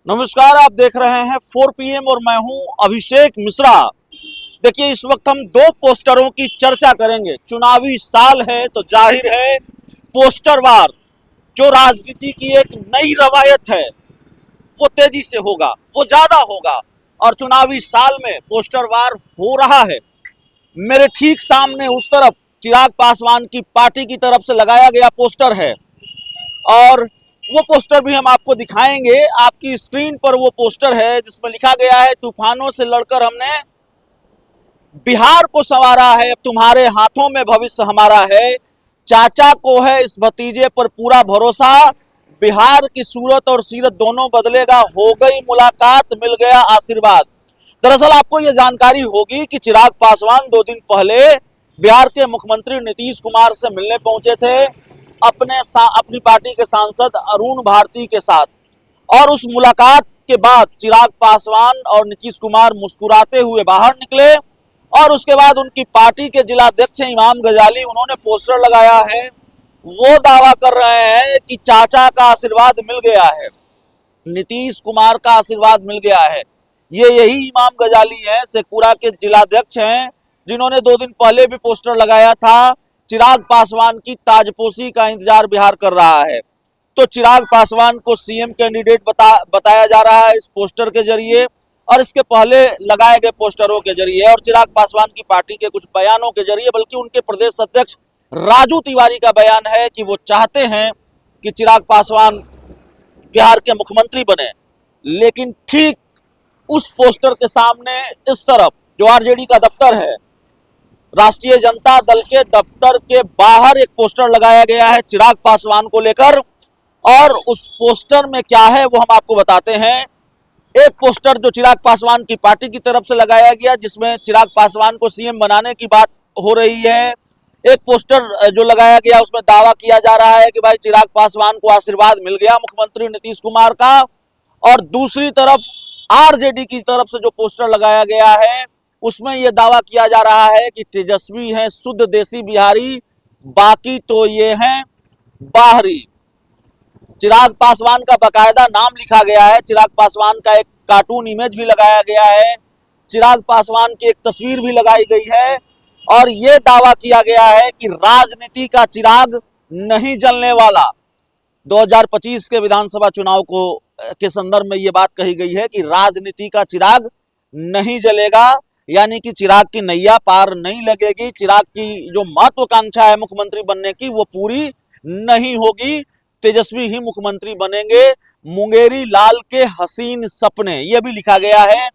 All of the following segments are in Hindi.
नमस्कार, आप देख रहे हैं 4 PM और मैं हूं अभिषेक मिश्रा। देखिए, इस वक्त हम दो पोस्टरों की चर्चा करेंगे। चुनावी साल है तो जाहिर है पोस्टर वार जो राजनीति की एक नई रवायत है वो तेजी से होगा, वो ज्यादा होगा और चुनावी साल में पोस्टर वार हो रहा है। मेरे ठीक सामने उस तरफ चिराग पासवान की पार्टी की तरफ से लगाया गया पोस्टर है और वो पोस्टर भी हम आपको दिखाएंगे। आपकी स्क्रीन पर वो पोस्टर है जिसमें लिखा गया है, तूफानों से लड़कर हमने बिहार को संवारा है, अब तुम्हारे हाथों में भविष्य हमारा है। चाचा को है इस भतीजे पर पूरा भरोसा, बिहार की सूरत और सीरत दोनों बदलेगा, हो गई मुलाकात मिल गया आशीर्वाद। दरअसल आपको ये जानकारी होगी कि चिराग पासवान 2 दिन पहले बिहार के मुख्यमंत्री नीतीश कुमार से मिलने पहुंचे थे अपनी पार्टी के सांसद अरुण भारती के साथ, और उस मुलाकात के बाद चिराग पासवान और नीतीश कुमार मुस्कुराते हुए बाहर निकले और उसके बाद उनकी पार्टी के जिलाध्यक्ष इमाम गजाली, उन्होंने पोस्टर लगाया है। वो दावा कर रहे हैं कि चाचा का आशीर्वाद मिल गया है, नीतीश कुमार का आशीर्वाद मिल गया है। ये यही इमाम गजाली हैं, शेखपुरा के जिलाध्यक्ष हैं, जिन्होंने 2 दिन पहले भी पोस्टर लगाया था, चिराग पासवान की ताजपोशी का इंतजार बिहार कर रहा है। तो चिराग पासवान को सीएम कैंडिडेट बताया जा रहा है इस पोस्टर के जरिए और इसके पहले लगाए गए पोस्टरों के जरिए और चिराग पासवान की पार्टी के कुछ बयानों के जरिए, बल्कि उनके प्रदेश अध्यक्ष राजू तिवारी का बयान है कि वो चाहते हैं कि चिराग पासवान बिहार के मुख्यमंत्री बने। लेकिन ठीक उस पोस्टर के सामने इस तरफ जो आरजेडी का दफ्तर है, राष्ट्रीय जनता दल के दफ्तर के बाहर एक पोस्टर लगाया गया है चिराग पासवान को लेकर, और उस पोस्टर में क्या है वो हम आपको बताते हैं। एक पोस्टर जो चिराग पासवान की पार्टी की तरफ से लगाया गया, जिसमें चिराग पासवान को सीएम बनाने की बात हो रही है। एक पोस्टर जो लगाया गया उसमें दावा किया जा रहा है कि भाई चिराग पासवान को आशीर्वाद मिल गया मुख्यमंत्री नीतीश कुमार का, और दूसरी तरफ आरजेडी की तरफ से जो पोस्टर लगाया गया है उसमें यह दावा किया जा रहा है कि तेजस्वी है शुद्ध देसी बिहारी, बाकी तो ये हैं बाहरी। चिराग पासवान का बकायदा नाम लिखा गया है, चिराग पासवान का एक कार्टून इमेज भी लगाया गया है, चिराग पासवान की एक तस्वीर भी लगाई गई है और यह दावा किया गया है कि राजनीति का चिराग नहीं जलने वाला। 2025 के विधानसभा चुनाव के संदर्भ में यह बात कही गई है कि राजनीति का चिराग नहीं जलेगा, यानी कि चिराग की नैया पार नहीं लगेगी, चिराग की जो महत्वाकांक्षा है मुख्यमंत्री बनने की वो पूरी नहीं होगी, तेजस्वी ही मुख्यमंत्री बनेंगे, मुंगेरी लाल के हसीन सपने, यह भी लिखा गया है।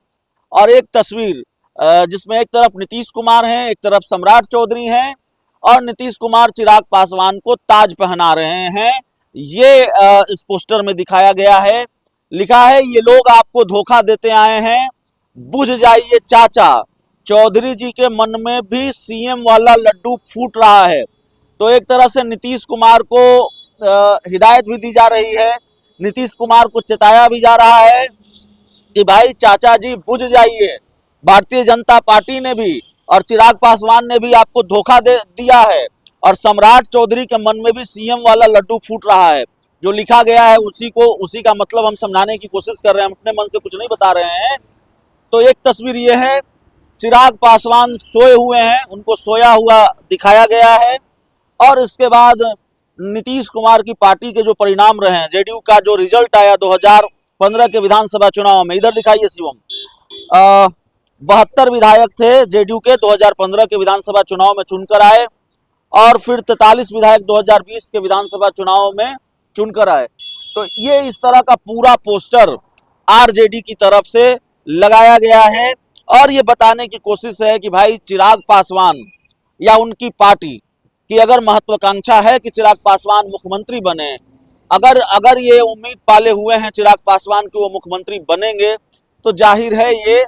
और एक तस्वीर जिसमें एक तरफ नीतीश कुमार हैं, एक तरफ सम्राट चौधरी हैं और नीतीश कुमार चिराग पासवान को ताज पहना रहे हैं, ये इस पोस्टर में दिखाया गया है। लिखा है, ये लोग आपको धोखा देते आए हैं, बुझ जाइए चाचा, चौधरी जी के मन में भी सीएम वाला लड्डू फूट रहा है। तो एक तरह से नीतीश कुमार को हिदायत भी दी जा रही है, नीतीश कुमार को चेताया भी जा रहा है कि भाई चाचा जी बुझ जाइए। भारतीय जनता पार्टी ने भी और चिराग पासवान ने भी आपको धोखा दिया है और सम्राट चौधरी के मन में भी सीएम वाला लड्डू फूट रहा है। जो लिखा गया है उसी का मतलब हम समझाने की कोशिश कर रहे हैं, हम अपने मन से कुछ नहीं बता रहे हैं। तो एक तस्वीर ये है, चिराग पासवान सोए हुए हैं, उनको सोया हुआ दिखाया गया है और इसके बाद नीतीश कुमार की पार्टी के जो परिणाम रहे हैं, जेडीयू का जो रिजल्ट आया 2015 के विधानसभा चुनाव में, इधर दिखाइए शिवम, 72 विधायक थे जेडीयू के 2015 के विधानसभा चुनाव में चुनकर आए और फिर 43 विधायक 2020 के विधानसभा चुनाव में चुनकर आए। तो ये इस तरह का पूरा पोस्टर आरजेडी की तरफ से लगाया गया है और ये बताने की कोशिश है कि भाई चिराग पासवान या उनकी पार्टी की अगर महत्वाकांक्षा है कि चिराग पासवान मुख्यमंत्री बने, अगर ये उम्मीद पाले हुए हैं चिराग पासवान कि वो मुख्यमंत्री बनेंगे, तो जाहिर है ये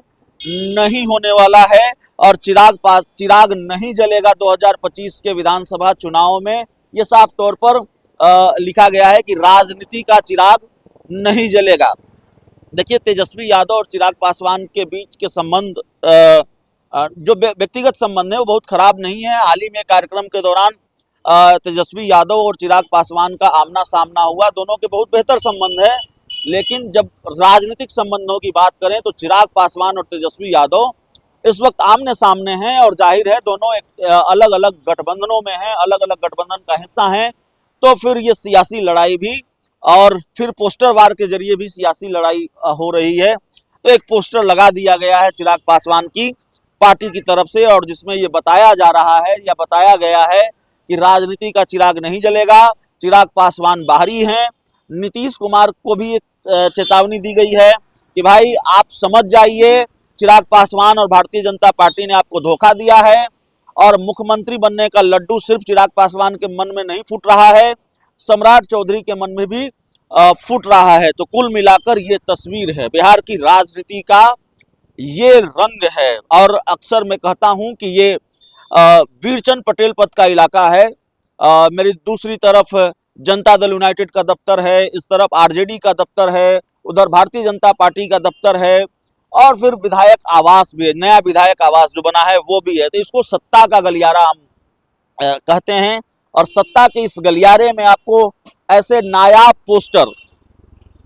नहीं होने वाला है और चिराग नहीं जलेगा 2025 के विधानसभा चुनाव में। ये साफ तौर पर लिखा गया है कि राजनीति का चिराग नहीं जलेगा। देखिए, तेजस्वी यादव और चिराग पासवान के बीच के संबंध जो व्यक्तिगत संबंध है वो बहुत खराब नहीं है। हाल ही में कार्यक्रम के दौरान तेजस्वी यादव और चिराग पासवान का आमना सामना हुआ, दोनों के बहुत बेहतर संबंध है लेकिन जब राजनीतिक संबंधों की बात करें तो चिराग पासवान और तेजस्वी यादव इस वक्त आमने सामने हैं और जाहिर है दोनों एक अलग अलग गठबंधनों में हैं, अलग अलग गठबंधन का हिस्सा हैं। तो फिर ये सियासी लड़ाई भी और फिर पोस्टर वार के जरिए भी सियासी लड़ाई हो रही है। तो एक पोस्टर लगा दिया गया है चिराग पासवान की पार्टी की तरफ से, और जिसमें ये बताया जा रहा है या बताया गया है कि राजनीति का चिराग नहीं जलेगा, चिराग पासवान बाहरी हैं। नीतीश कुमार को भी एक चेतावनी दी गई है कि भाई आप समझ जाइए, चिराग पासवान और भारतीय जनता पार्टी ने आपको धोखा दिया है और मुख्यमंत्री बनने का लड्डू सिर्फ चिराग पासवान के मन में नहीं फूट रहा है, सम्राट चौधरी के मन में भी फूट रहा है। तो कुल मिलाकर ये तस्वीर है बिहार की राजनीति का, ये रंग है। और अक्सर मैं कहता हूं कि ये वीरचंद पटेल पथ का इलाका है। मेरी दूसरी तरफ जनता दल यूनाइटेड का दफ्तर है, इस तरफ आरजेडी का दफ्तर है, उधर भारतीय जनता पार्टी का दफ्तर है, और फिर विधायक आवास भी है, नया विधायक आवास जो बना है वो भी है। तो इसको सत्ता का गलियारा हम कहते हैं, और सत्ता के इस गलियारे में आपको ऐसे नायाब पोस्टर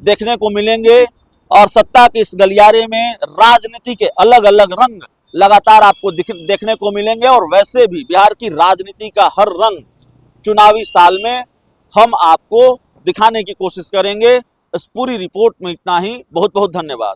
देखने को मिलेंगे, और सत्ता के इस गलियारे में राजनीति के अलग अलग रंग लगातार आपको देखने को मिलेंगे। और वैसे भी बिहार की राजनीति का हर रंग चुनावी साल में हम आपको दिखाने की कोशिश करेंगे। इस पूरी रिपोर्ट में इतना ही। बहुत बहुत धन्यवाद।